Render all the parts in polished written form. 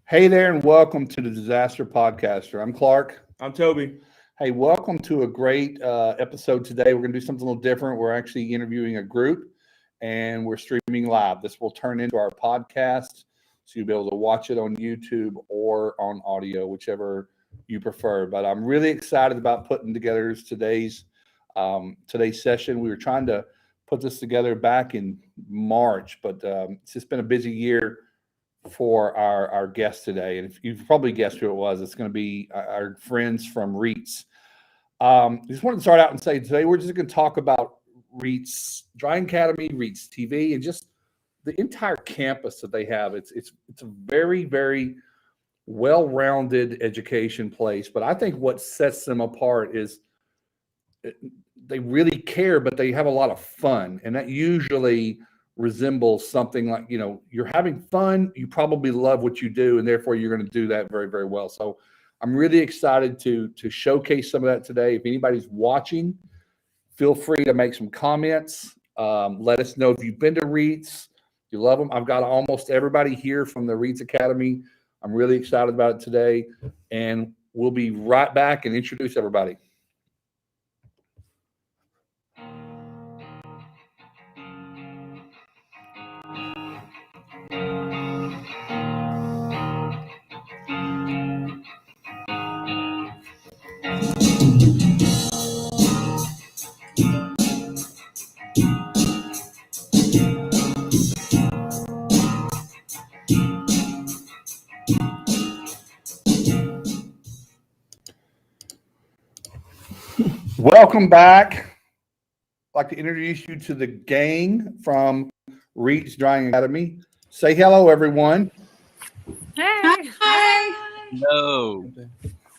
Hey there, and welcome to the Disaster Podcaster. I'm Clark. I'm Toby. Hey, welcome to a great episode today. We're going to do something a little different. We're actually interviewing a group, and we're streaming live. This will turn into our podcast, so you'll be able to watch it on YouTube or on audio, whichever you prefer. But I'm really excited about putting together today's session. We were trying to put this together back in March, but it's just been a busy year for our guest today. And if you've probably guessed who it was, it's going to be our friends from Reets. Just wanted to start out and say today we're just going to talk about Reets Drying Academy, Reets TV, and just the entire campus that they have. It's a very, very well-rounded education place. But I think what sets them apart is they really care, but they have a lot of fun. And that usually resembles something like, you're having fun, you probably love what you do, and therefore you're going to do that very, very well. So I'm really excited to showcase some of that today. If anybody's watching, feel free to make some comments. Let us know if you've been to Reets, you love them. I've got almost everybody here from the Reets Academy. I'm really excited about it today, and we'll be right back and introduce everybody. Welcome back. I'd like to introduce you to the gang from Reets Drying Academy. Say hello, everyone. Hey. Hi. No.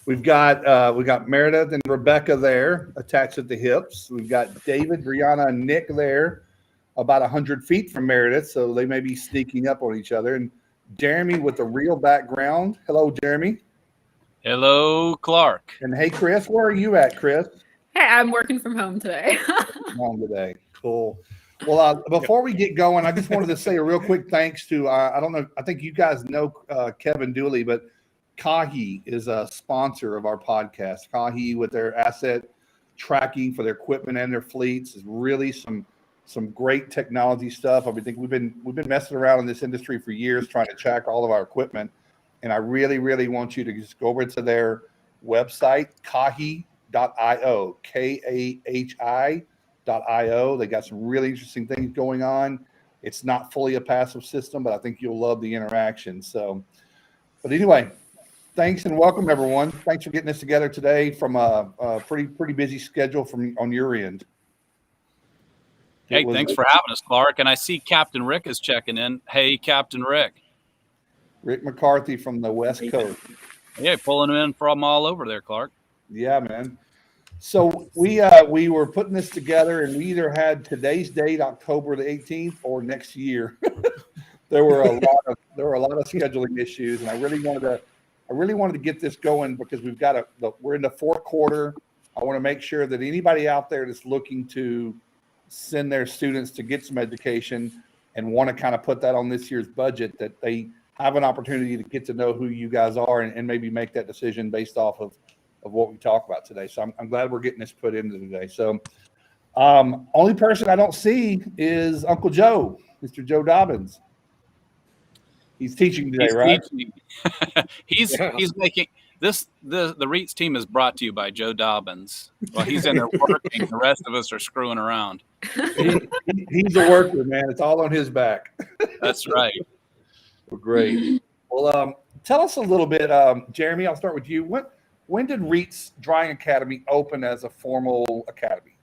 We've got Meredith and Rebecca there, attached at the hips. We've got David, Brianna, and Nick there, about 100 feet from Meredith, so they may be sneaking up on each other. And Jeremy with a real background. Hello, Jeremy. Hello, Clark. And hey, Chris, where are you at, Chris? Hey, I'm working from home today. On today. Cool. Well, before we get going, I just wanted to say a real quick thanks to, I don't know, I think you guys know Kevin Dooley, but Kahi is a sponsor of our podcast. Kahi, with their asset tracking for their equipment and their fleets, is really some great technology stuff. I think we've been messing around in this industry for years trying to track all of our equipment, and I really, really want you to just go over to their website, kahi.io, KAHI.io. They got some really interesting things going on. It's not fully a passive system, but I think you'll love the interaction. So, but anyway, thanks and welcome, everyone. Thanks for getting this together today from a pretty busy schedule on your end. Hey, thanks for having us, Clark. And I see Captain Rick is checking in. Hey, Captain Rick. Rick McCarthy from the West Coast. Yeah, pulling in from all over there, Clark. Yeah, man. So we were putting this together, and we either had today's date, October the 18th, or next year. There were a lot of scheduling issues, and I really wanted to get this going because we're in the fourth quarter. I want to make sure that anybody out there that's looking to send their students to get some education and want to kind of put that on this year's budget, that they have an opportunity to get to know who you guys are and maybe make that decision based off of what we talk about today. So I'm glad we're getting this put into today. So only person I don't see is Uncle Joe, Mr. Joe Dobbins. He's teaching today, right? Teaching. He's making this. The Reets team is brought to you by Joe Dobbins. While he's in there working, the rest of us are screwing around. He's a worker, man. It's all on his back. That's right. Well, great. Well, tell us a little bit, Jeremy. I'll start with you. When did Reets Drying Academy open as a formal academy?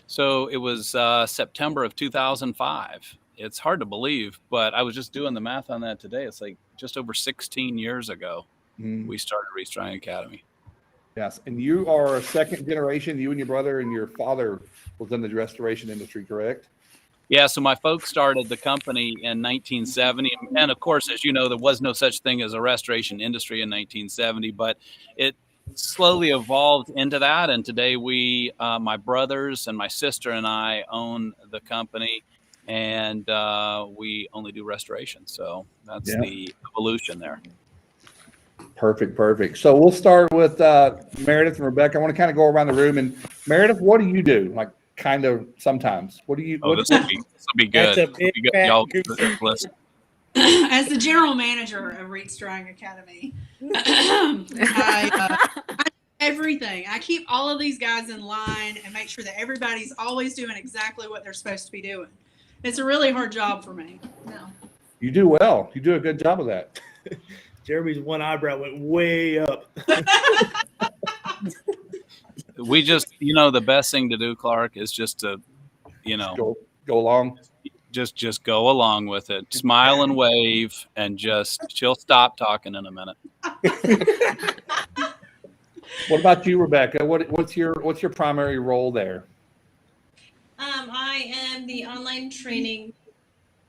So it was September of 2005. It's hard to believe, but I was just doing the math on that today. It's like just over 16 years ago we started Reets Drying Academy. Yes, and you are a second generation. You and your brother and your father was in the restoration industry, correct? Yeah, so my folks started the company in 1970. And of course, as you know, there was no such thing as a restoration industry in 1970, but it slowly evolved into that. And today my brothers and my sister and I own the company. and we only do restoration. So that's the evolution there. Perfect. So we'll start with Meredith and Rebecca. I want to kind of go around the room. And Meredith, what do you do? Like, kind of sometimes. What do you? Oh, this will be good. That's a big fat Y'all goose. listen. As the general manager of Reets Drying Academy, I everything. I keep all of these guys in line and make sure that everybody's always doing exactly what they're supposed to be doing. It's a really hard job for me. No. You do well. You do a good job of that. Jeremy's one eyebrow went way up. We just, the best thing to do, Clark, is just to, go along. Just go along with it. Smile and wave, and she'll stop talking in a minute. What about you, Rebecca? What's your primary role there? I am the online training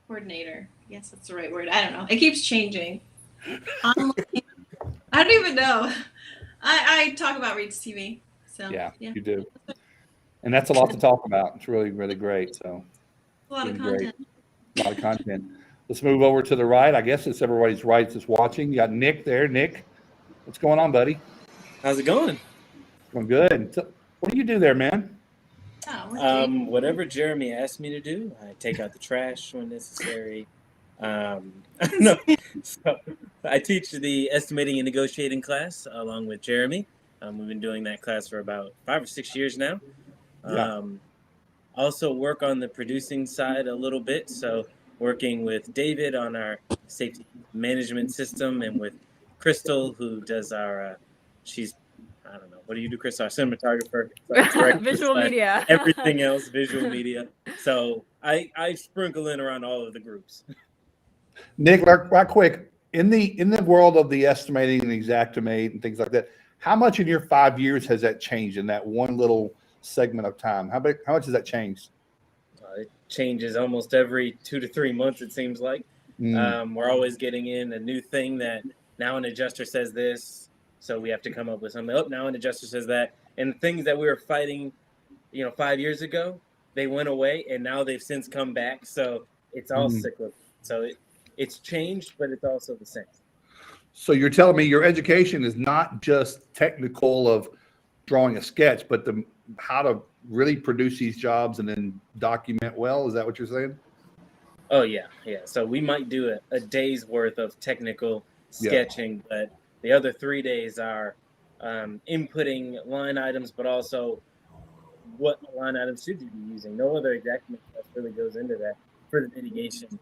coordinator. Yes, that's the right word. I don't know. It keeps changing. Online, I don't even know. I talk about Reeds TV. So yeah, you do. And that's a lot to talk about. It's really, really great. So a lot of content. A lot of content. Let's move over to the right. I guess it's everybody's right that's watching. You got Nick there. Nick, what's going on, buddy? How's it going? Going good. So, what do you do there, man? Whatever Jeremy asked me to do. I take out the trash when necessary. So I teach the estimating and negotiating class along with Jeremy. We've been doing that class for about 5 or 6 years now. Also work on the producing side a little bit. So working with David on our safety management system, and with Crystal, who does our, I don't know, what do you do, Crystal? Our cinematographer. Visual media. Everything else, visual media. So I sprinkle in around all of the groups. Nick, right quick, in the world of the estimating and Xactimate and things like that, how much in your 5 years has that changed in that one little segment of time? How much has that changed? It changes almost every 2 to 3 months, it seems like. We're always getting in a new thing that now an adjuster says this, so we have to come up with something. Oh, now an adjuster says that. And things that we were fighting, 5 years ago, they went away, and now they've since come back. So it's all cyclical. So it's changed, but it's also the same. So you're telling me your education is not just technical of drawing a sketch, but how to really produce these jobs and then document well? Is that what you're saying? Oh, yeah. So we might do a day's worth of technical sketching, but the other 3 days are inputting line items, but also what line items should you be using. No other exact stuff really goes into that for the mitigation.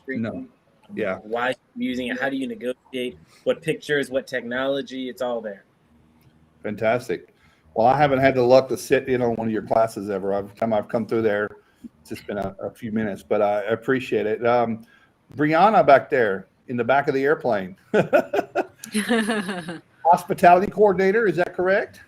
No. Yeah. Why you're using it? How do you negotiate? What pictures? What technology? It's all there. Fantastic. Well, I haven't had the luck to sit in on one of your classes ever. I've come through there. It's just been a few minutes, but I appreciate it. Brianna back there in the back of the airplane. Hospitality coordinator, is that correct?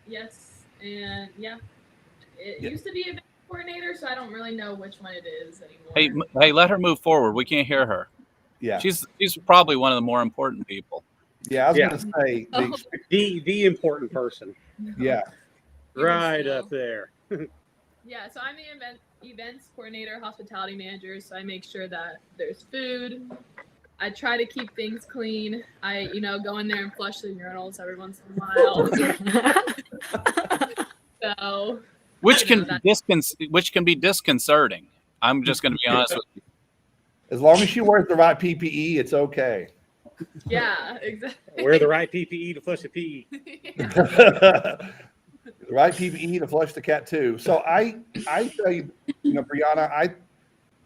Yes, and it used to be a coordinator, so I don't really know which one it is anymore. Hey, let her move forward. We can't hear her. Yeah, she's probably one of the more important people. Yeah, I was going to say the important person. Yeah, right up there. Yeah, so I'm the events coordinator, hospitality manager. So I make sure that there's food. I try to keep things clean. I, go in there and flush the urinals every once in a while. So, which can be disconcerting. I'm just going to be honest with you. As long as she wears the right PPE, it's okay. Yeah, exactly. Wear the right PPE to flush the PE. The right PPE to flush the cat too. So I tell you, Brianna,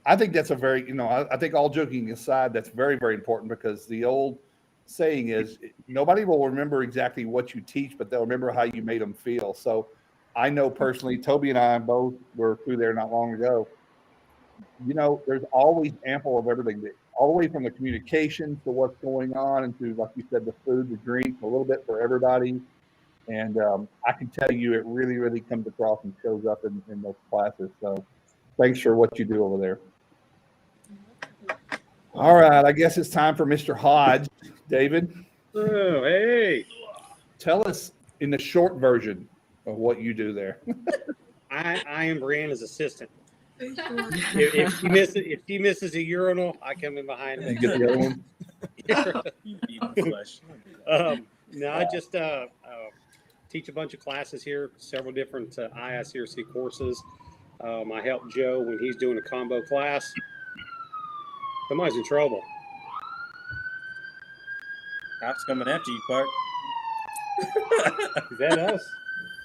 I think that's a very, I think all joking aside, that's very, very important, because the old saying is nobody will remember exactly what you teach, but they'll remember how you made them feel. So I know personally, Toby and I both were through there not long ago. There's always ample of everything, all the way from the communication to what's going on, and to, like you said, the food, the drink, a little bit for everybody. And I can tell you it really, really comes across and shows up in those classes. So thanks for what you do over there. All right, I guess it's time for Mr. Hodge. David? Oh, hey. Tell us in the short version of what you do there. I am Brianna's assistant. If she misses a urinal, I come in behind And her. get the other one. Eating flesh. No, I just teach a bunch of classes here, several different IICRC courses. I help Joe when he's doing a combo class. Somebody's in trouble. Cops coming after you, Clark. Is that us?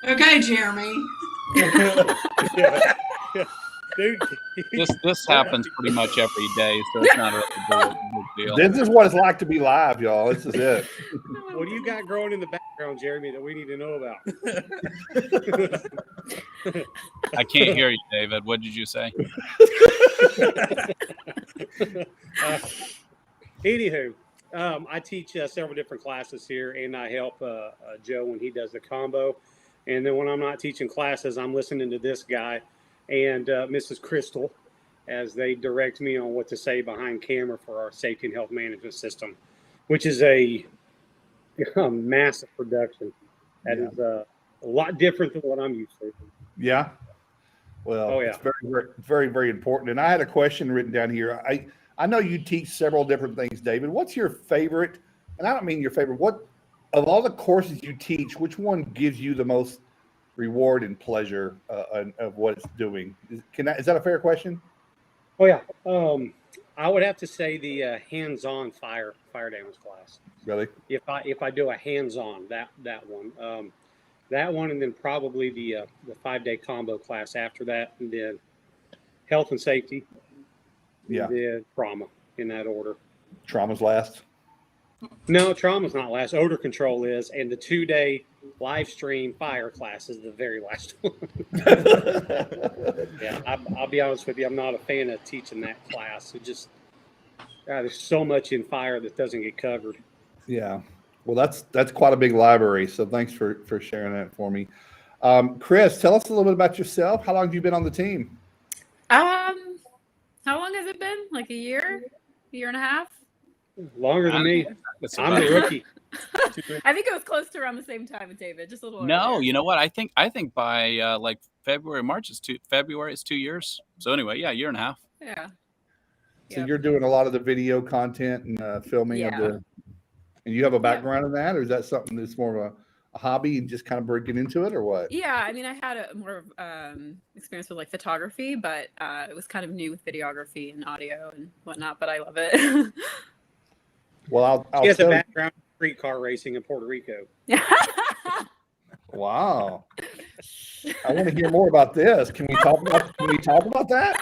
Okay, Jeremy. Yeah. Dude, This happens pretty much every day, so it's not a big deal. This is what it's like to be live, y'all. This is it. what do you got growing in the background, Jeremy, that we need to know about? I can't hear you, David. What did you say? Anywho, I teach several different classes here, and I help Joe when he does the combo. And then when I'm not teaching classes, I'm listening to this guy and Mrs. Crystal as they direct me on what to say behind camera for our safety and health management system, which is a massive production. That is a lot different than what I'm used to. Yeah. Well, it's very, very, very important. And I had a question written down here. I know you teach several different things, David. What's your favorite? And I don't mean your favorite. What of all the courses you teach, which one gives you the most reward and pleasure of what it's doing? Is that a fair question? Oh yeah. I would have to say the hands-on fire damage class. Really? If I do a hands-on that one, and then probably the 5-day combo class after that, and then health and safety. Yeah. And then trauma in that order. Trauma's last. No, trauma's not last. Odor control is, and the 2-day live stream fire class is the very last one. Yeah, I'll be honest with you. I'm not a fan of teaching that class. It just there's so much in fire that doesn't get covered. Yeah. Well, that's quite a big library. So thanks for sharing that for me. Chris, tell us a little bit about yourself. How long have you been on the team? How long has it been? Like a year and a half? Longer than me. I'm the rookie. I think it was close to around the same time with David, just a little. No, earlier. you know what? I think by like March it's 2 years. So anyway, yeah, 1.5 years. Yeah. So Yep. you're doing a lot of the video content and filming of and you have a background in that, or is that something that's more of a hobby and just kind of breaking into it, or what? Yeah, I mean, I had a more experience with like photography, but it was kind of new with videography and audio and whatnot. But I love it. Well, I'll She has a tell you. background in street car racing in Puerto Rico. Wow. I want to hear more about this. Can we talk about that?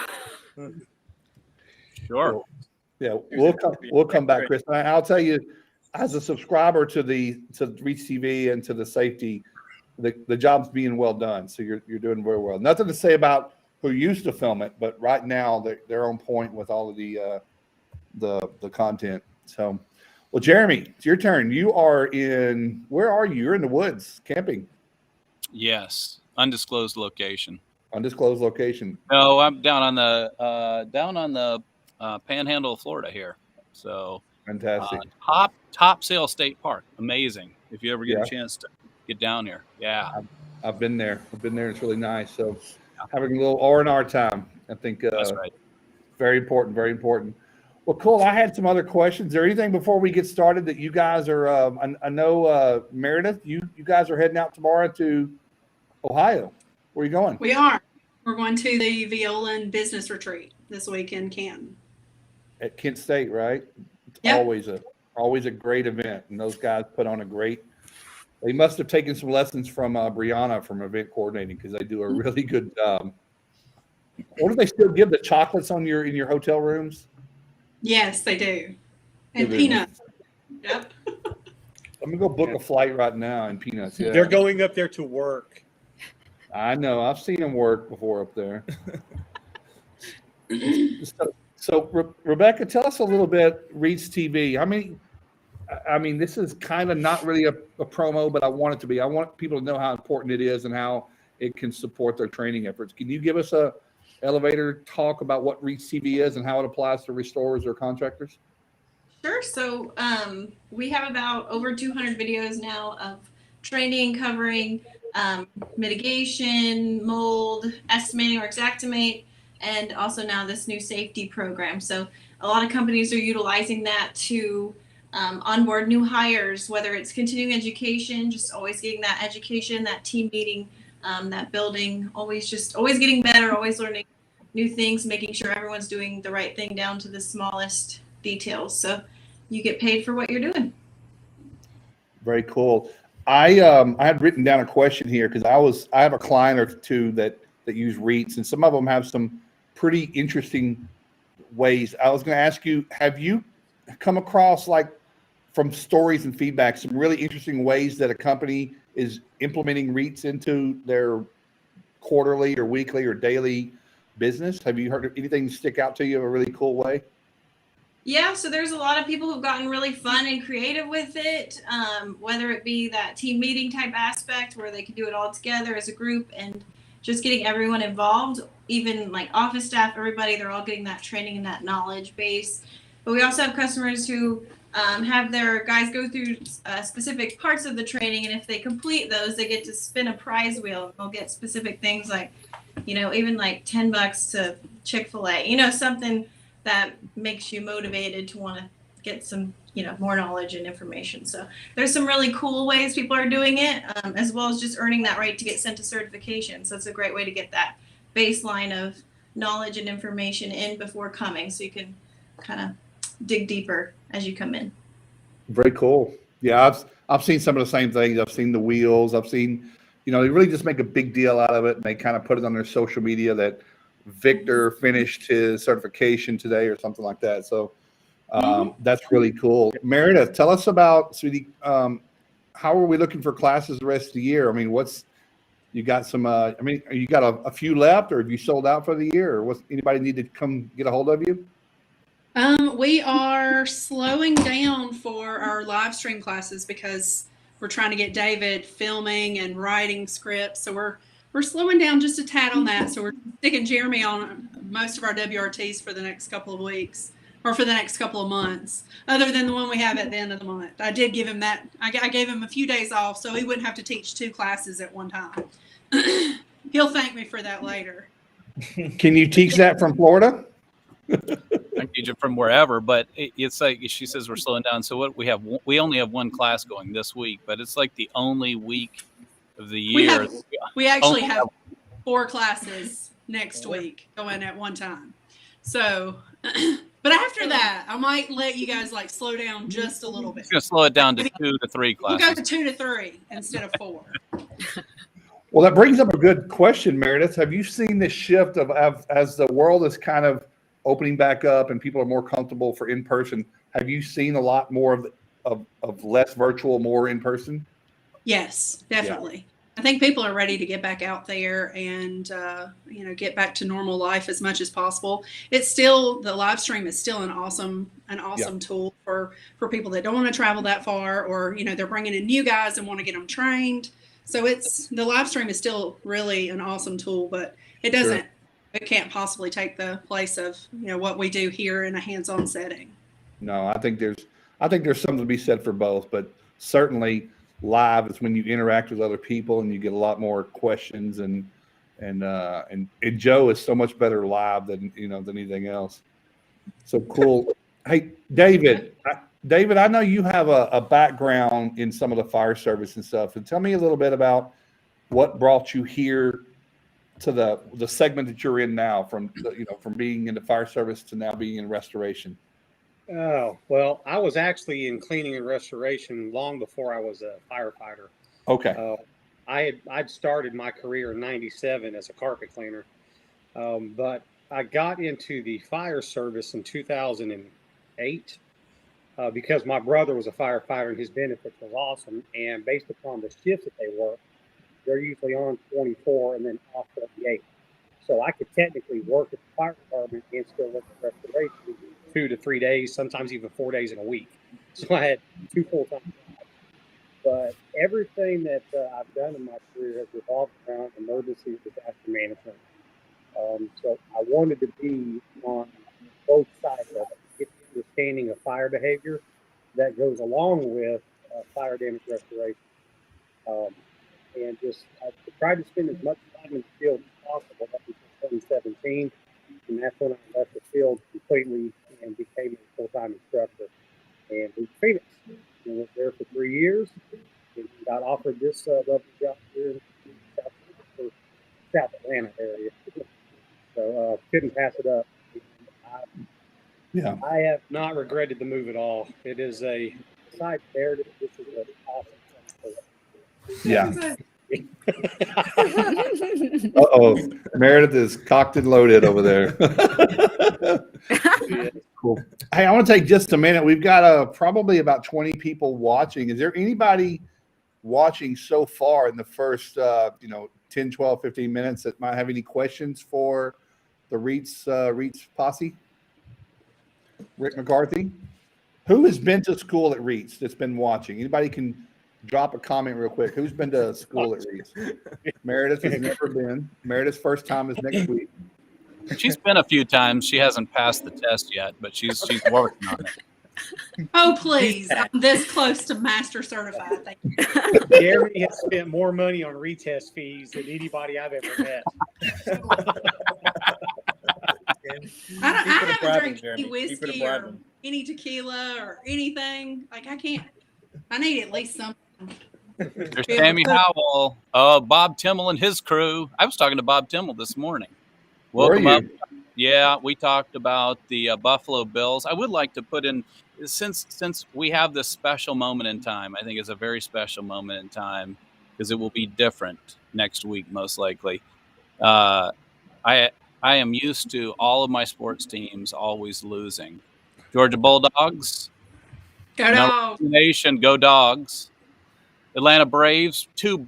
Sure. Yeah, we'll come back, Chris. I'll tell you, as a subscriber to Reets TV and to the safety, the job's being well done. So you're doing very well. Nothing to say about who used to film it, but right now they're on point with all of the content. So, well, Jeremy, it's your turn. Where are you? You're in the woods camping. Yes, undisclosed location. Undisclosed location. No, I'm down on the panhandle of Florida here. So Fantastic. Topsail State Park, amazing. If you ever get a chance to get down here, I've been there. It's really nice. So having a little R&R time, I think that's right. Very important. Very important. Well, cool. I had some other questions. Is there anything before we get started that you guys are? I know Meredith, you guys are heading out tomorrow to Ohio. Where are you going? We are. We're going to the Violan Business Retreat this week in Canton. At Kent State, right? It's Yep. always a great event, and those guys put on a great. They must have taken some lessons from Brianna from event coordinating, because they do a really good job. Or do they still give the chocolates in your hotel rooms? Yes, they do. And They do. peanuts. Yep. I'm gonna go book a flight right now in peanuts. Yeah. They're going up there to work. I know. I've seen them work before up there. So Rebecca, tell us a little bit. Reets TV. I mean, this is kind of not really a promo, but I want it to be. I want people to know how important it is and how it can support their training efforts. Can you give us a elevator talk about what Reets TV is and how it applies to restorers or contractors? Sure. So we have about over 200 videos now of training covering mitigation, mold, estimating or Xactimate, and also now this new safety program. So a lot of companies are utilizing that to onboard new hires, whether it's continuing education, just always getting that education, that team meeting, that building, always getting better, always learning new things, making sure everyone's doing the right thing down to the smallest details. So you get paid for what you're doing. Very cool. I had written down a question here because I have a client or two that use Reets, and some of them have some pretty interesting ways. I was going to ask you, have you come across, like, from stories and feedback, some really interesting ways that a company is implementing Reets into their quarterly or weekly or daily business? Have you heard of anything stick out to you in a really cool way? Yeah, so there's a lot of people who've gotten really fun and creative with it, whether it be that team meeting type aspect where they can do it all together as a group and just getting everyone involved, even like office staff, everybody, they're all getting that training and that knowledge base. But we also have customers who have their guys go through specific parts of the training, and if they complete those, they get to spin a prize wheel. They'll get specific things like, even like $10 to Chick-fil-A, something that makes you motivated to want to get some, more knowledge and information. So there's some really cool ways people are doing it, as well as just earning that right to get sent to certification. So it's a great way to get that baseline of knowledge and information in before coming, so you can kind of dig deeper as you come in. Very cool. Yeah, I've seen some of the same things. I've seen the wheels. I've seen, they really just make a big deal out of it, and they kind of put it on their social media that Victor finished his certification today or something like that. So that's really cool. Meredith, tell us about, sweetie, how are we looking for classes the rest of the year? I mean, you got some, you got a few left, or have you sold out for the year, or anybody need to come get a hold of you? We are slowing down for our live stream classes because we're trying to get David filming and writing scripts. So we're slowing down just a tad on that. So we're sticking Jeremy on most of our WRTs for the next couple of weeks, or for the next couple of months, other than the one we have at the end of the month. I did give him that. I gave him a few days off so he wouldn't have to teach 2 classes at one time. He'll thank me for that later. Can you teach that from Florida? I can teach it from wherever, but it's like she says we're slowing down. So what we only have one class going this week, but it's like the only week of the year. We actually have 4 classes next week going at one time. So, but after that, I might let you guys slow down just a little bit. It's going to slow it down to 2 to 3 classes. We'll go to 2 to 3 instead of 4. Well, that brings up a good question, Meredith. Have you seen this shift of as the world is kind of opening back up and people are more comfortable for in person? Have you seen a lot more of less virtual, more in person? Yes, definitely. Yeah. I think people are ready to get back out there and get back to normal life as much as possible. It's still, the live stream is still an awesome tool for people that don't want to travel that far, or they're bringing in new guys and want to get them trained. So the live stream is still really an awesome tool, but it doesn't. Sure. It can't possibly take the place of what we do here in a hands-on setting. No, I think there's something to be said for both, but certainly live is when you interact with other people and you get a lot more questions, and Joe is so much better live than anything else. So cool. Hey, David, I know you have a background in some of the fire service and stuff, and tell me a little bit about what brought you here to the segment that you're in now, from being in the fire service to now being in restoration. Oh, well, I was actually in cleaning and restoration long before I was a firefighter. Okay. I'd started my career in '97 as a carpet cleaner, but I got into the fire service in 2008 because my brother was a firefighter and his benefits was awesome. And based upon the shifts that they work, they're usually on 24 and then off 48. So I could technically work at the fire department and still work at restoration 2 to 3 days, sometimes even 4 days in a week. So I had 2 full-time jobs. But everything that I've done in my career has revolved around emergency and disaster management. So I wanted to be on both sides of it, get the understanding of fire behavior that goes along with fire damage restoration. And I tried to spend as much time in the field as possible up until 2017. and that's when I left the field completely and became a full-time instructor. And moved to Phoenix. And was there for 3 years. And got offered this lovely job here in South Atlanta area. So couldn't pass it up. I have not regretted the move at all. It is a side there. This is an awesome. Yeah. Uh-oh. Meredith is cocked and loaded over there. Cool. Hey, I want to take just a minute. We've got probably about 20 people watching. Is there anybody watching so far in the first 10, 12, 15 minutes that might have any questions for the Reets posse? Rick McCarthy? Who has been to school at Reets that's been watching? Anybody can drop a comment real quick. Who's been to school at Reets? Meredith has never been. Meredith's first time is next week. She's been a few times. She hasn't passed the test yet, but she's working on it. Oh, please. I'm this close to master certified. Thank you. Jeremy has spent more money on retest fees than anybody I've ever met. I haven't drank any whiskey or any tequila or anything. Like, I can't. I need at least something. There's Tammy Howell, Bob Timmel and his crew. I was talking to Bob Timmel this morning. Welcome up. Yeah, we talked about the Buffalo Bills. I would like to put in, since we have this special moment in time, I think it's a very special moment in time because it will be different next week, most likely. I am used to all of my sports teams always losing. Georgia Bulldogs. Go Dogs. Nation, go Dogs. Atlanta Braves, two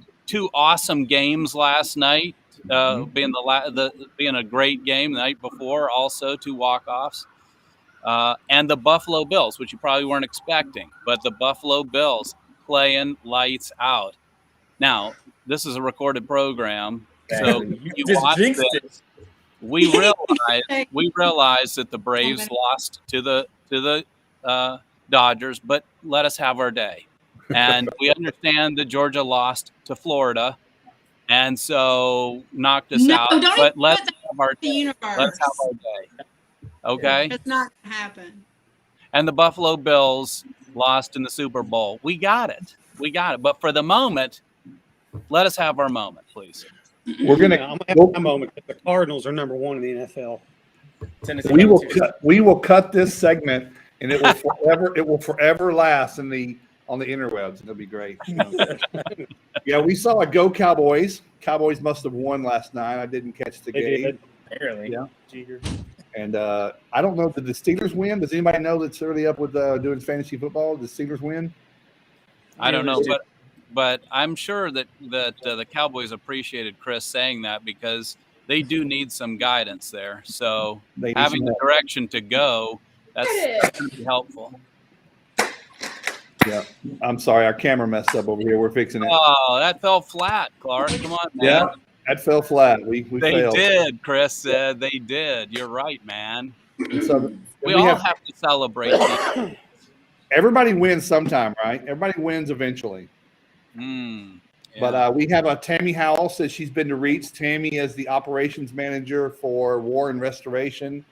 awesome games last night. Being a great game the night before, also 2 walk-offs. And the Buffalo Bills, which you probably weren't expecting, but the Buffalo Bills playing lights out. Now, this is a recorded program, so you watch this. We realize that the Braves lost to the Dodgers, but let us have our day. And we understand that Georgia lost to Florida, and so knocked us out. But let's have our day. Let's have our day. Okay? It's not going to happen. And the Buffalo Bills lost in the Super Bowl. We got it. But for the moment, let us have our moment, please. I'm gonna have my moment. The Cardinals are number 1 in the NFL. We will cut this segment, and it will forever last on the interwebs. It'll be great. Yeah, we saw a Go Cowboys. Cowboys must have won last night. I didn't catch the game. Apparently. Yeah. And I don't know. Did the Steelers win? Does anybody know that's early up with doing fantasy football? Did the Steelers win? I don't know, but I'm sure that the Cowboys appreciated Chris saying that because they do need some guidance there. So having the direction to go, that's going to be helpful. Yeah, I'm sorry, our camera messed up over here. We're fixing it. Oh, that fell flat, Clark. Come on, man. Yeah, that fell flat. We failed. They did. Chris said they did. You're right, man. So we all have to celebrate. Everybody wins sometime, right? Everybody wins eventually. Yeah. But we have Tammy Howell says she's been to Reets. Tammy is the operations manager for War and Restoration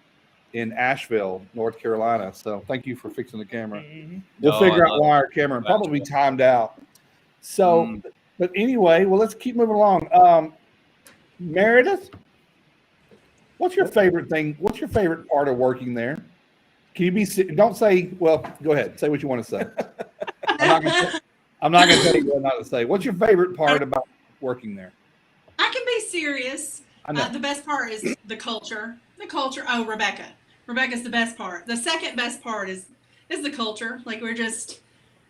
in Asheville, North Carolina. So thank you for fixing the camera. We'll figure out why our camera probably timed out. So, but anyway, well, let's keep moving along. Meredith, what's your favorite thing? What's your favorite part of working there? Can you be? Don't say. Well, go ahead. Say what you want to say. I'm not going to tell you what not to say. What's your favorite part about working there? I can be serious. I know. The best part is the culture. The culture. Oh, Rebecca. Rebecca's the best part. The second best part is the culture. Like, we're just,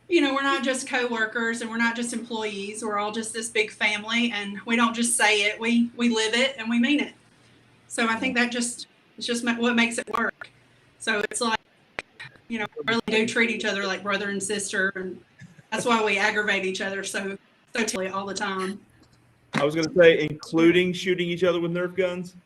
we're not just co-workers and we're not just employees. We're all just this big family, and we don't just say it. We live it and we mean it. So I think it's just what makes it work. So it's like, we really do treat each other like brother and sister, and that's why we aggravate each other so totally all the time. I was going to say, including shooting each other with Nerf guns.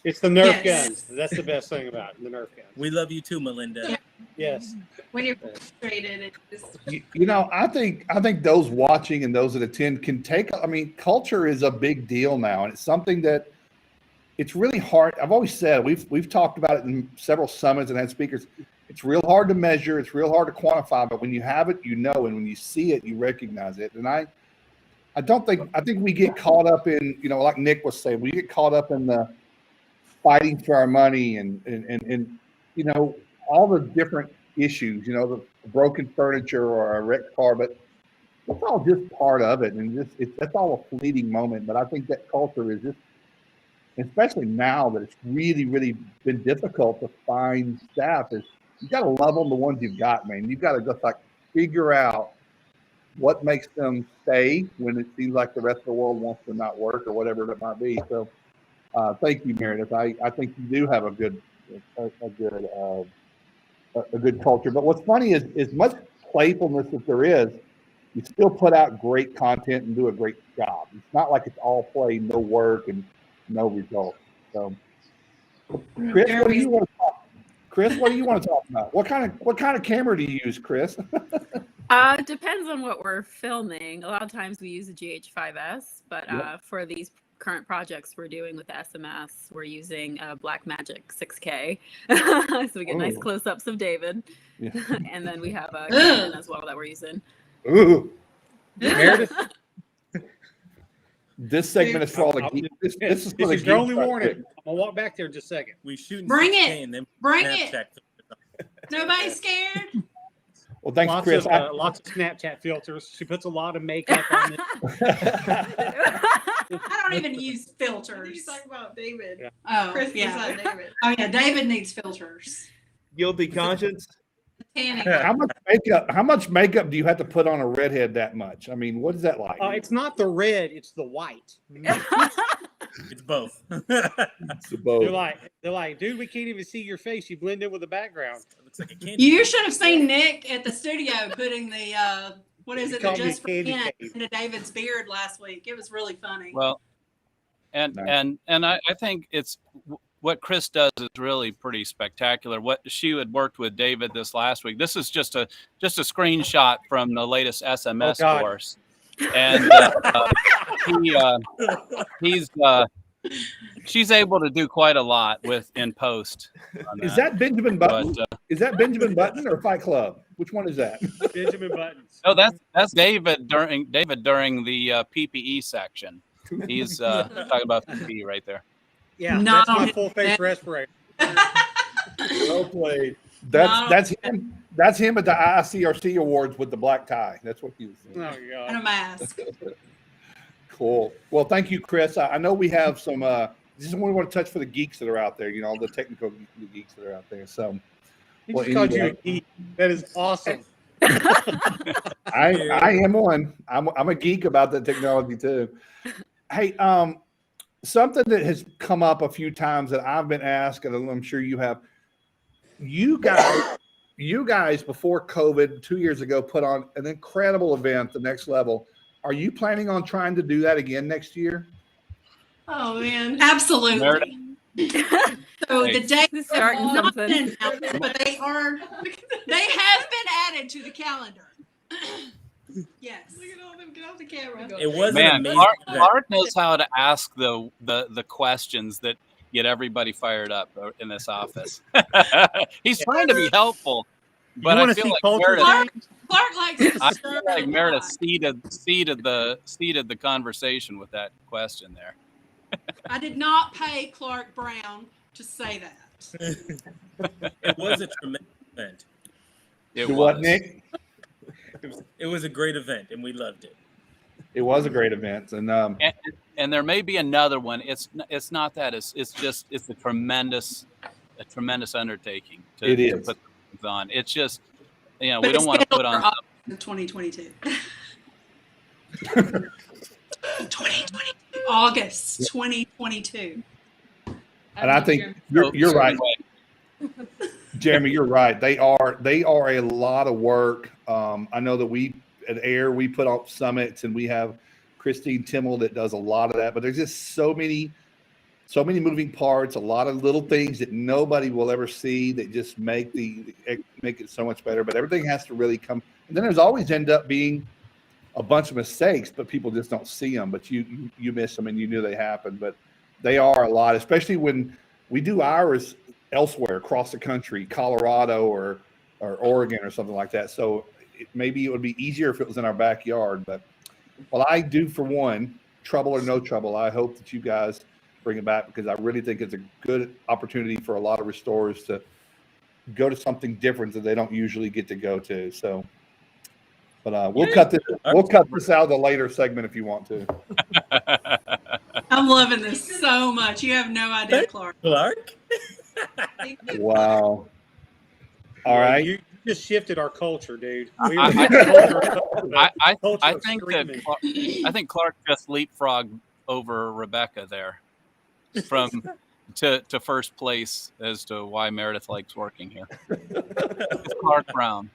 It's the Nerf guns. That's the best thing about it, the Nerf guns. We love you too, Melinda. Yeah. Yes. When you're frustrated, I think those watching and those that attend can take. I mean, culture is a big deal now, and it's something that it's really hard. I've always said, we've talked about it in several summits and had speakers. It's real hard to measure. It's real hard to quantify, but when you have it, you know, and when you see it, you recognize it. And I think we get caught up in, you know, like Nick was saying, we get caught up in the fighting for our money and you know, all the different issues, you know, the broken furniture or a wrecked car, but it's all just part of it. And that's all a fleeting moment. But I think that culture is just, especially now that it's really, really been difficult to find staff, is you got to love them, the ones you've got, man. You've got to just like figure out what makes them stay when it seems like the rest of the world wants to not work or whatever it might be. So thank you, Meredith. I think you do have a good culture. But what's funny is, as much playfulness as there is, you still put out great content and do a great job. It's not like it's all play, no work, and no results. So, Chris, what do you want to talk? Chris, what do you want to talk about? What kind of camera do you use, Chris? Depends on what we're filming. A lot of times we use a GH5S, but for these current projects we're doing with the SMS, we're using a Blackmagic 6K. So we get nice close-ups of David. Yeah. And then we have a Canon as well that we're using. Ooh. Meredith. This segment is for all the geeks. This is your only warning. I'm gonna walk back there in just a second. We shoot. Bring it. Bring it. Nobody's scared. Well, thanks, Chris. Lots of Snapchat filters. She puts a lot of makeup on it. I don't even use filters. You talk about David. Yeah. Oh, Chris yeah. David. Oh, yeah. David needs filters. Guilty conscience. How much makeup do you have to put on a redhead that much? I mean, what is that like? It's not the red, it's the white. It's both. It's both. They're like, dude, we can't even see your face. You blend in with the background. It looks like a candy. You should have seen Nick at the studio putting the what is it, the Just for Kent into David's beard last week. It was really funny. Well, and I think it's what Chris does is really pretty spectacular. What she had worked with David this last week. This is just a screenshot from the latest SMS course, and she's able to do quite a lot in post. Is that Benjamin Button? Is that Benjamin Button or Fight Club? Which one is that? Benjamin Button. Oh, that's David during the PPE section. He's talking about PPE right there. Yeah, that's my full face respirator. Well played. That's him. That's him at the ICRC Awards with the black tie. That's what he was saying. Oh God. And a mask. Cool. Well, thank you, Chris. I know we have some. This is what we want to touch for the geeks that are out there. You know, all the technical geeks that are out there. So, He just called you a geek. That is awesome. I am one. I'm a geek about the technology too. Hey, something that has come up a few times that I've been asked, and I'm sure you have. You guys before COVID 2 years ago put on an incredible event, the Next Level. Are you planning on trying to do that again next year? Oh man, absolutely. So the dates are not been announced, but they have been added to the calendar. Yes. Look at all them. Get off the camera. It was Clark knows how to ask the questions that get everybody fired up in this office. He's trying to be helpful, but I feel like Clark likes Meredith seeded the conversation with that question there. I did not pay Clark Brown to say that. It was a tremendous event. It was, Nick? It was a great event, and we loved it. It was a great event, and there may be another one. It's not that. It's a tremendous undertaking to put things on. It's just we don't want to put on 2022. August 2022. And I think you're right. Jeremy, you're right. They are a lot of work. I know that we at AIR, we put up summits, and we have Christine Timmel that does a lot of that. But there's just so many moving parts, a lot of little things that nobody will ever see that just make it so much better. But everything has to really come. And then there's always end up being a bunch of mistakes, but people just don't see them. But you miss them, and you knew they happened. But They are a lot, especially when we do ours elsewhere across the country, Colorado or Oregon or something like that. So maybe it would be easier if it was in our backyard. But well, I do for one, trouble or no trouble, I hope that you guys bring it back, because I really think it's a good opportunity for a lot of restorers to go to something different that they don't usually get to go to. So, but we'll cut this out of the later segment if you want to. I'm loving this so much. You have no idea, Clark. Clark? Wow. All right. You just shifted our culture, dude. I think Clark just leapfrogged over Rebecca there from to first place as to why Meredith likes working here. It's Clark Brown.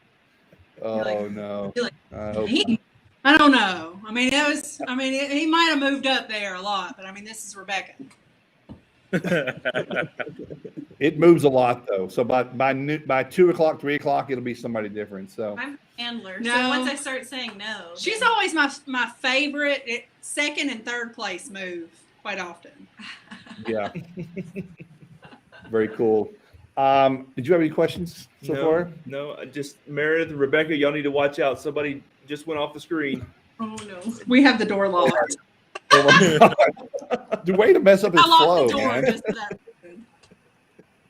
Oh no. I don't know. I mean, he might have moved up there a lot, but I mean, this is Rebecca. It moves a lot though. So by 2 o'clock, 3 o'clock, it'll be somebody different. So I'm a handler. No. So once I start saying no, She's always my favorite. Second and third place move quite often. yeah. Very cool. Did you have any questions so far? No, just Meredith and Rebecca, y'all need to watch out. Somebody just went off the screen. oh no. We have the door locked. The way to mess up his I locked flow, the door man. just for that reason.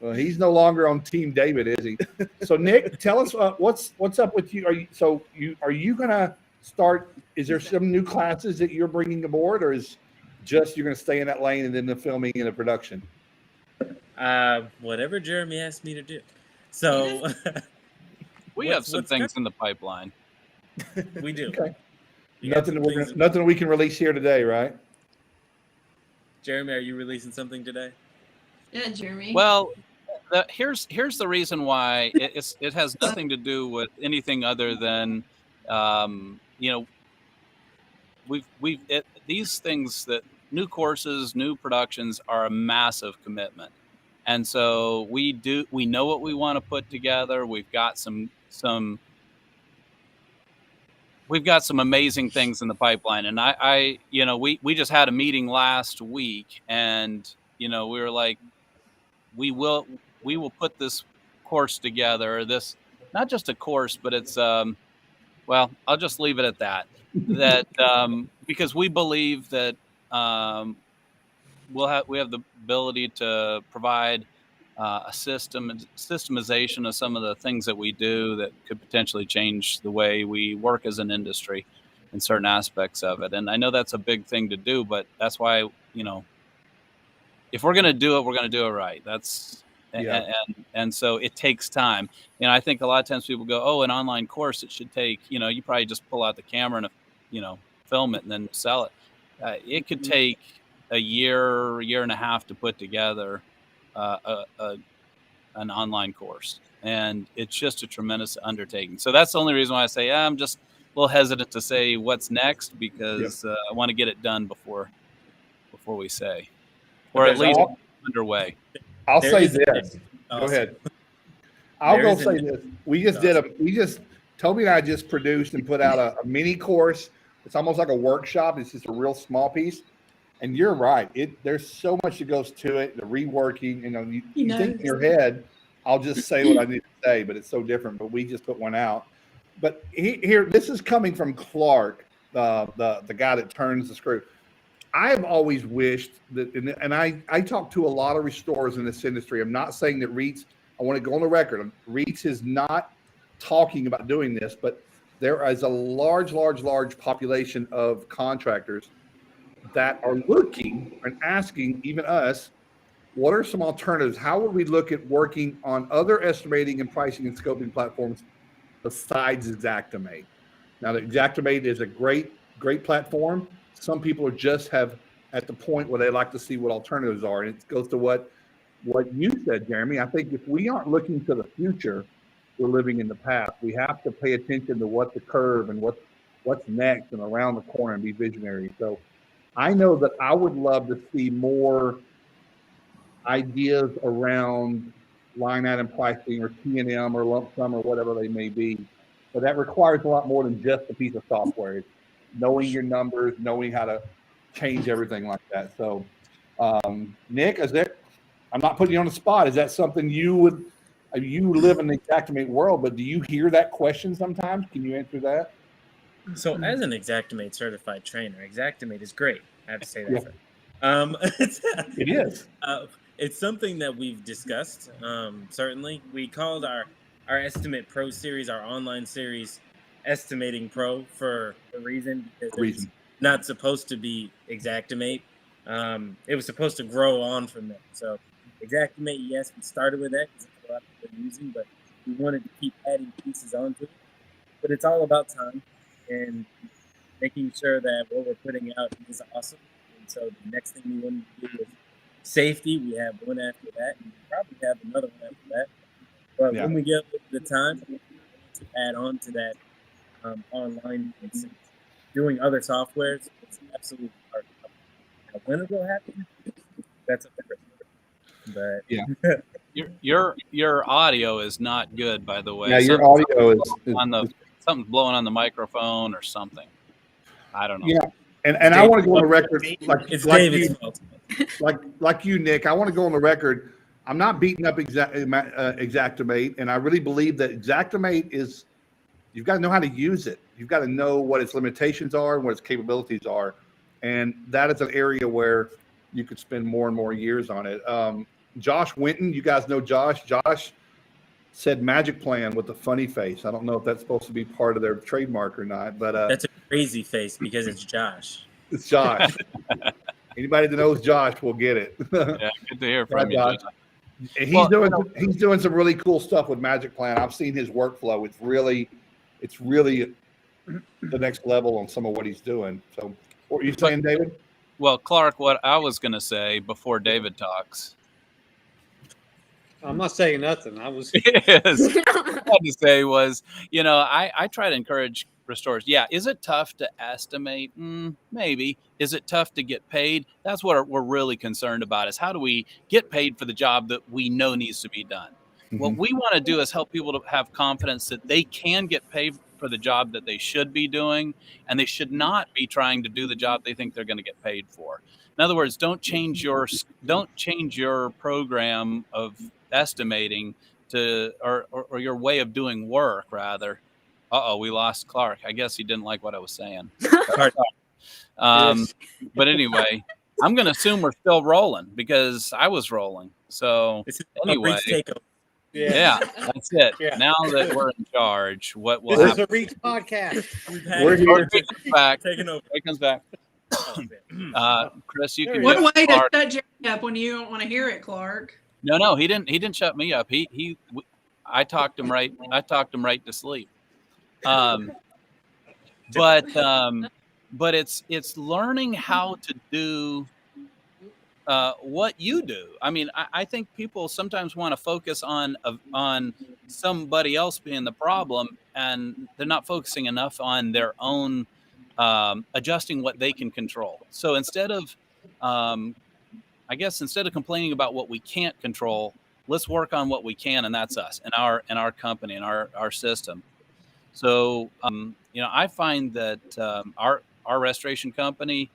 Well, he's no longer on Team David, is he? So Nick, tell us what's up with you. Are you gonna start? Is there some new classes that you're bringing aboard, or is just you're gonna stay in that lane and then the filming and the production? Whatever Jeremy asked me to do. So We have some things in the pipeline. We do. Okay. Nothing we can release here today, right? Jeremy, are you releasing something today? Yeah, Jeremy. Well, here's the reason why it has nothing to do with anything other than these things, that new courses, new productions are a massive commitment, and so we know what we want to put together. We've got some amazing things in the pipeline, and we just had a meeting last week, and we were like, we will put this course together. This, not just a course, but it's well, I'll just leave it at that. Because we believe that we have the ability to provide a systemization of some of the things that we do that could potentially change the way we work as an industry in certain aspects of it. And I know that's a big thing to do, but that's why, if we're going to do it, we're going to do it right. And so it takes time. I think a lot of times people go, oh, an online course, it should take, you probably just pull out the camera and, film it and then sell it. It could take a year and a half to put together an online course, and it's just a tremendous undertaking. So that's the only reason why I say I'm just a little hesitant to say what's next, because I want to get it done before we say, or at least underway. I'll say this. Go ahead. I'll go say this. Toby and I just produced and put out a mini course. It's almost like a workshop. It's just a real small piece. And you're right. There's so much that goes to it, the reworking. You think in your head, I'll just say what I need to say, but it's so different. But we just put one out. But here, this is coming from Clark, the guy that turns the screw. I have always wished that, and I talk to a lot of restorers in this industry. I'm not saying that Reets, I want to go on the record, Reets is not talking about doing this, but there is a large population of contractors that are looking and asking even us, what are some alternatives? How would we look at working on other estimating and pricing and scoping platforms besides Xactimate? Now, the Xactimate is a great platform. Some people are just have at the point where they like to see what alternatives are. And it goes to what you said, Jeremy. I think if we aren't looking to the future, we're living in the past. We have to pay attention to what the curve and what's next and around the corner and be visionary. So I know that I would love to see more ideas around line item pricing or T&M or lump sum or whatever they may be. But that requires a lot more than just a piece of software. It's knowing your numbers, knowing how to change everything like that. So Nick, I'm not putting you on the spot. Is that something you live in the Xactimate world, but do you hear that question sometimes? Can you answer that? So as an Xactimate certified trainer, Xactimate is great. I have to say that. Yeah. It is. It's something that we've discussed. Certainly, we called our Estimate Pro series, our online series, Estimating Pro for a reason. Because it's not supposed to be Xactimate. It was supposed to grow on from that. So Xactimate, yes, we started with that because it's a lot of people using, but we wanted to keep adding pieces onto it. But it's all about time and making sure that what we're putting out is awesome. And so the next thing we want to do is safety. We have one after that, and we probably have another one after that. But when we get the time to add on to that online piece, doing other softwares, it's absolutely hard. Now, when it will happen, that's a different story. But your audio is not good, by the way. Yeah, your audio is on the something's blowing on the microphone or something. I don't know. Yeah, and I want to go on the record like you, Nick. I want to go on the record. I'm not beating up Xactimate, and I really believe that Xactimate is. You've got to know how to use it. You've got to know what its limitations are and what its capabilities are, and that is an area where you could spend more and more years on it. Josh Winton, you guys know Josh. Josh said Magic Plan with the funny face. I don't know if that's supposed to be part of their trademark or not, but that's a crazy face because it's Josh. It's Josh. Anybody that knows Josh will get it. Yeah, good to hear from you, Josh. He's doing some really cool stuff with Magic Plan. I've seen his workflow. It's really the next level on some of what he's doing. So, what were you saying, David? Well, Clark, what I was going to say before David talks. I'm not saying nothing. I was. Yes. What I had to say was, I try to encourage restorers. Yeah, is it tough to estimate? Maybe. Is it tough to get paid? That's what we're really concerned about. Is how do we get paid for the job that we know needs to be done? Mm-hmm. What we want to do is help people to have confidence that they can get paid for the job that they should be doing, and they should not be trying to do the job they think they're going to get paid for. In other words, don't change your program of estimating to or your way of doing work rather. We lost Clark. I guess he didn't like what I was saying. But anyway, I'm going to assume we're still rolling because I was rolling. So anyway, yeah, that's it. Yeah. Now that we're in charge, what will happen? This is a Reets podcast. We're here. Taking over. It comes back. Chris, you can. What way to shut Jerry up when you don't want to hear it, Clark? No, he didn't shut me up. I talked him right. I talked him right to sleep. But it's learning how to do what you do. I mean, I think people sometimes want to focus on somebody else being the problem, and they're not focusing enough on their own adjusting what they can control. So instead of complaining about what we can't control, let's work on what we can, and that's us and our company and our system. So I find that our restoration company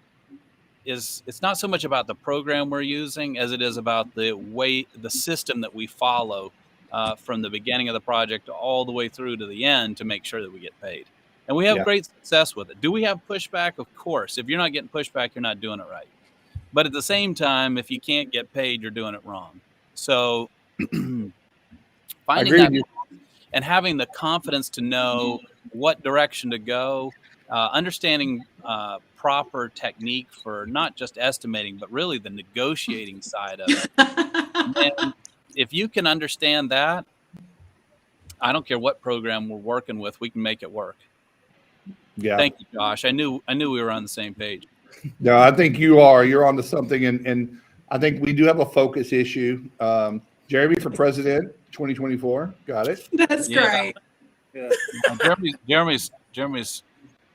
it's not so much about the program we're using as it is about the system that we follow from the beginning of the project all the way through to the end to make sure that we get paid. And we have great success with it. Do we have pushback? Of course. If you're not getting pushback, you're not doing it right. But at the same time, if you can't get paid, you're doing it wrong. So finding that and having the confidence to know what direction to go, understanding proper technique for not just estimating, but really the negotiating side of it. And if you can understand that, I don't care what program we're working with, we can make it work. Yeah. Thank you, Josh. I knew we were on the same page. No, I think you are. You're onto something, and I think we do have a focus issue. Jeremy for president, 2024. Got it. That's great. Yeah. Jeremy's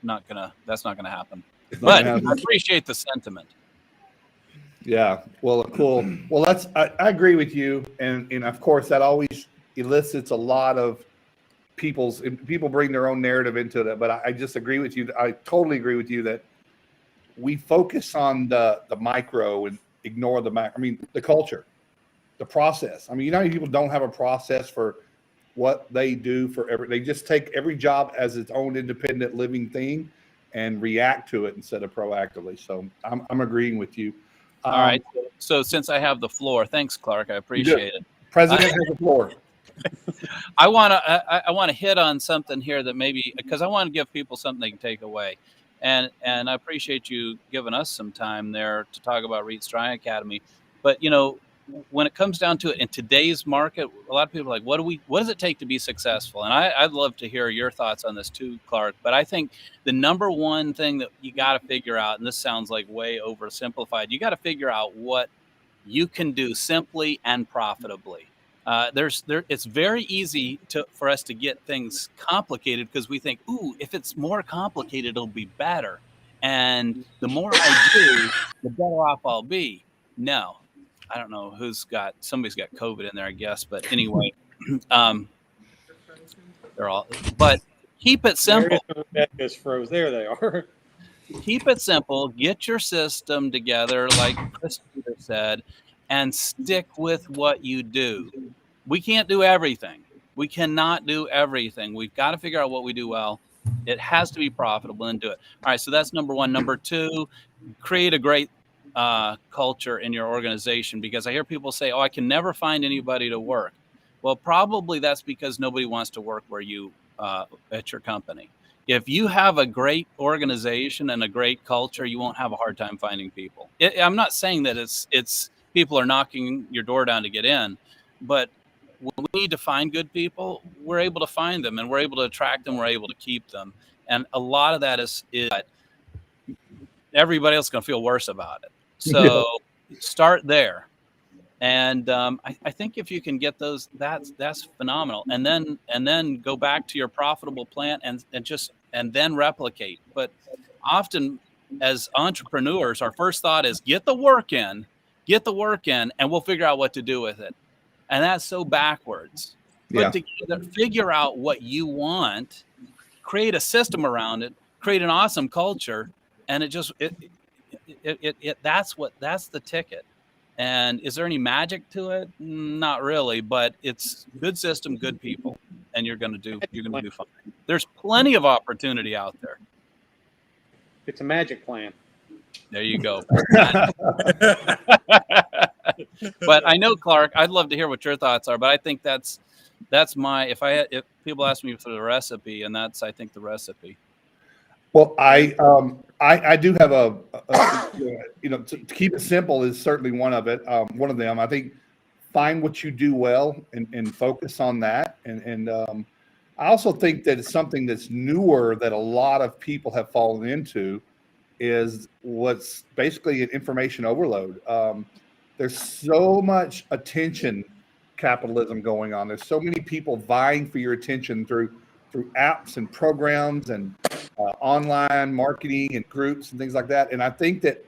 not gonna. That's not gonna happen. But I appreciate the sentiment. Yeah. Well, cool. Well, I agree with you, and of course that always elicits a lot of people bring their own narrative into that. But I just agree with you. I totally agree with you that we focus on the micro ignore the culture, the process. I mean, you know, people don't have a process for what they do they just take every job as its own independent living thing and react to it instead of proactively. So I'm agreeing with you. All right. So since I have the floor, thanks, Clark. I appreciate it. President has the floor. I want to hit on something here that maybe, because I want to give people something they can take away. And I appreciate you giving us some time there to talk about Reets Drying Academy. But, you know, when it comes down to it in today's market, a lot of people are like, what does it take to be successful? And I'd love to hear your thoughts on this too, Clark. But I think the number one thing that you got to figure out, and this sounds like way oversimplified, you got to figure out what you can do simply and profitably. It's very easy for us to get things complicated because we think, ooh, if it's more complicated, it'll be better. And the more I do, the better off I'll be. No, I don't know somebody's got COVID in there, I guess. But anyway, but keep it simple. Just froze. There they are. Keep it simple. Get your system together, like Chris Peter said, and stick with what you do. We can't do everything. We cannot do everything. We've got to figure out what we do well. It has to be profitable and do it. All right, so that's number one. Number two, create a great culture in your organization, because I hear people say, oh, I can never find anybody to work. Well, probably that's because nobody wants to work where you at your company. If you have a great organization and a great culture, you won't have a hard time finding people. I'm not saying that it's people are knocking your door down to get in, but when we need to find good people, we're able to find them and we're able to attract them. We're able to keep them. And a lot of that is everybody else is going to feel worse about it. So start there. And I think if you can get those, that's phenomenal. And then go back to your profitable plan and then replicate. But often as entrepreneurs, our first thought is get the work in, and we'll figure out what to do with it. And that's so backwards. Put together, figure out what you want, create a system around it, create an awesome culture, and that's the ticket. And is there any magic to it? Not really, but it's good system, good people, and you're going to do fine. There's plenty of opportunity out there. It's a magic plan. There you go. But I know, Clark, I'd love to hear what your thoughts are, but I think that's my, if people ask me for the recipe, and that's, I think, the recipe. Well, I do have to keep it simple is certainly one of them. I think find what you do well and focus on that. And I also think that it's something that's newer that a lot of people have fallen into is what's basically an information overload. There's so much attention capitalism going on. There's so many people vying for your attention through apps and programs and online marketing and groups and things like that. And I think that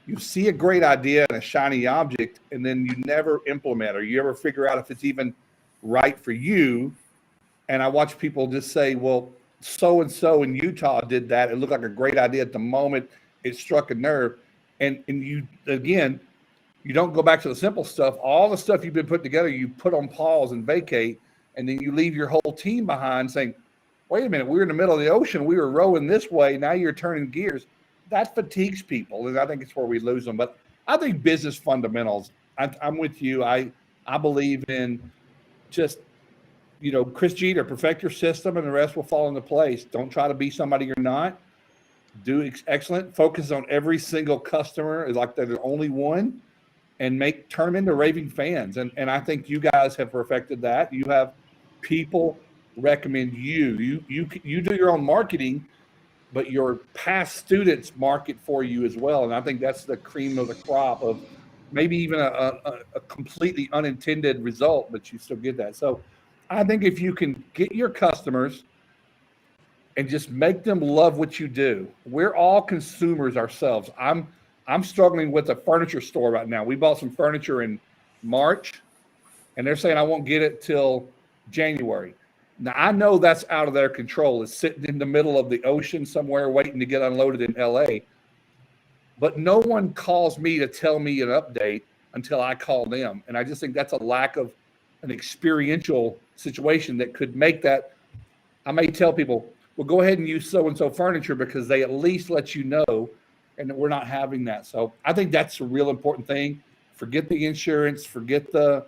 you see a great idea and a shiny object, and then you never implement or you ever figure out if it's even right for you. And I watch people just say, well, so-and-so in Utah did that. It looked like a great idea at the moment. It struck a nerve. And you, again, you don't go back to the simple stuff. All the stuff you've been putting together, you put on pause and vacate, and then you leave your whole team behind saying, wait a minute, we were in the middle of the ocean. We were rowing this way. Now you're turning gears. That fatigues people, and I think it's where we lose them. But I think business fundamentals, I'm with you. I believe in just, Chris Jeter, perfect your system, and the rest will fall into place. Don't try to be somebody you're not. Do excellent. Focus on every single customer like they're the only one, and turn them into raving fans. And I think you guys have perfected that. You have people recommend you. You do your own marketing, but your past students market for you as well. And I think that's the cream of the crop of maybe even a completely unintended result, but you still get that. So I think if you can get your customers and just make them love what you do, we're all consumers ourselves. I'm struggling with a furniture store right now. We bought some furniture in March, and they're saying I won't get it till January. Now, I know that's out of their control. It's sitting in the middle of the ocean somewhere waiting to get unloaded in LA. but no one calls me to tell me an update until I call them. And I just think that's a lack of an experiential situation that could make that. I may tell people, well, go ahead and use so-and-so furniture because they at least let you know, and we're not having that. So I think that's a real important thing. Forget the insurance, forget the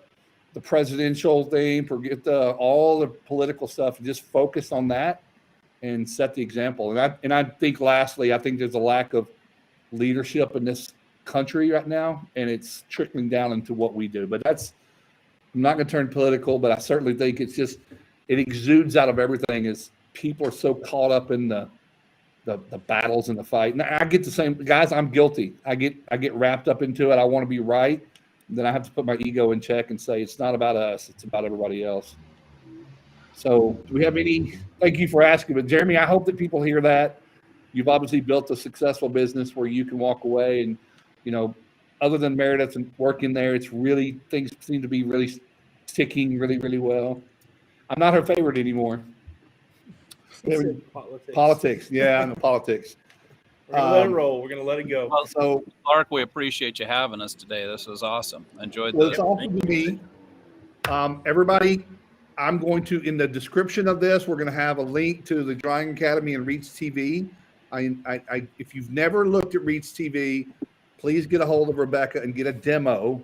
presidential thing, forget all the political stuff, and just focus on that and set the example. And I think lastly, I think there's a lack of leadership in this country right now, and it's trickling down into what we do. But I'm not going to turn political, but I certainly think it exudes out of everything as people are so caught up in the battles and the fight. And I get the same, guys, I'm guilty. I get wrapped up into it. I want to be right. Then I have to put my ego in check and say, it's not about us. It's about everybody else. So do we have thank you for asking, but Jeremy, I hope that people hear that. You've obviously built a successful business where you can walk away and, other than Meredith and working there, it's really, things seem to be really ticking really, really well. I'm not her favorite anymore. Politics. Yeah, I know politics. We're going to let it roll. We're going to let it go. Well, So, Clark, we appreciate you having us today. This was awesome. Enjoyed well, this. it's awesome to me. Everybody, I'm going to, in the description of this, we're going to have a link to the Drying Academy and Reets TV. If you've never looked at Reets TV, please get a hold of Rebecca and get a demo.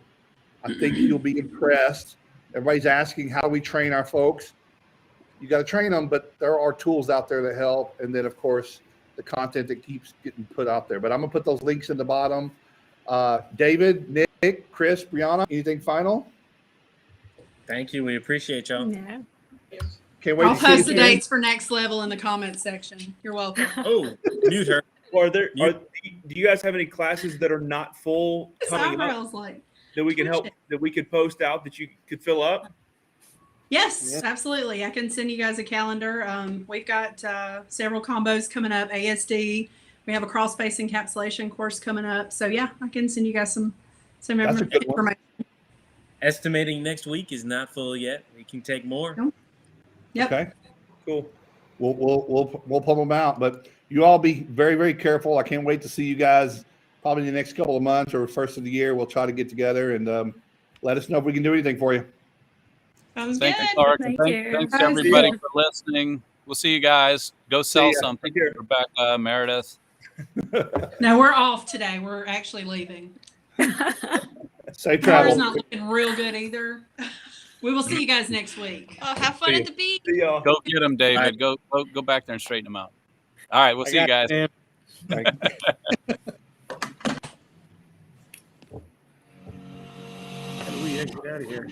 I think you'll be impressed. Everybody's asking how we train our folks. You got to train them, but there are tools out there that help. And then, of course, the content that keeps getting put out there. But I'm going to put those links in the bottom. David, Nick, Chris, Brianna, anything final? Thank you. We appreciate y'all. Yeah. Can't wait I'll to see post the you again. dates for next level in the comments section. You're welcome. Oh, mute her. Do you guys have any classes that are not full coming I up was like, that we can help, that we could post out that you could fill up? yes, absolutely. I can send you guys a calendar. We've got several combos coming up. ASD. We have a crawl space encapsulation course coming up. So yeah, I can send you guys some That's a good one. information. Estimating next week is not full yet. We can take more. Yep. Okay. Cool. We'll pull them out, but you all be very, very careful. I can't wait to see you guys probably in the next couple of months or first of the year. We'll try to get together and let us know if we can do anything for you. Sounds Thank you, good. Clark. Thank and you. Thanks Bye. everybody for listening. We'll see you guys. Go sell ya. something. Take care. Rebecca, Meredith. No, we're off today. We're actually leaving. Safe Car's travel. not looking real good either. We will see you guys next week. Oh, have fun at the beach. See y'all. Go get them, David. Go back there and straighten them out. All right, we'll see you guys. Thank you. How do we exit out of here?